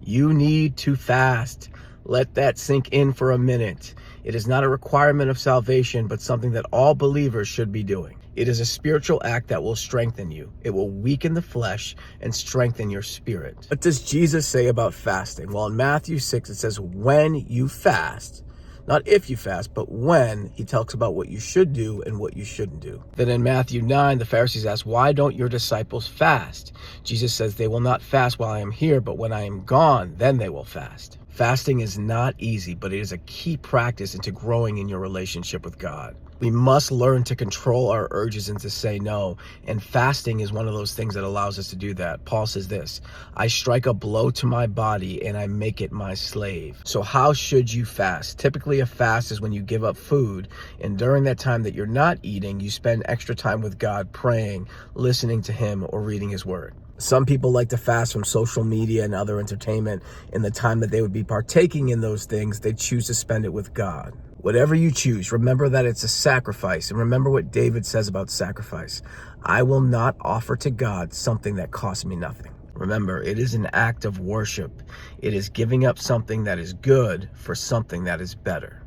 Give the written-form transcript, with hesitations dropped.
You need to fast. Let that sink in for a minute. It is not a requirement of salvation, but something that all believers should be doing. It is a spiritual act that will strengthen you. It will weaken the flesh and strengthen your spirit. What does Jesus say about fasting? Well, in Matthew 6, it says, when you fast, not if you fast, but when. He talks about what you should do and what you shouldn't do. Then in Matthew 9, the Pharisees ask, why don't your disciples fast? Jesus says, they will not fast while I am here, but when I am gone, then they will fast. Fasting is not easy, but it is a key practice into growing in your relationship with God. We must learn to control our urges and to say no, and fasting is one of those things that allows us to do that. Paul says this, I strike a blow to my body and I make it my slave. So how should you fast? Typically a fast is when you give up food, and during that time that you're not eating, you spend extra time with God praying, listening to him, or reading his word. Some people like to fast from social media and other entertainment. In the time that they would be partaking in those things, they choose to spend it with God. Whatever you choose, remember that it's a sacrifice. And remember what David says about sacrifice. I will not offer to God something that costs me nothing. Remember, it is an act of worship. It is giving up something that is good for something that is better.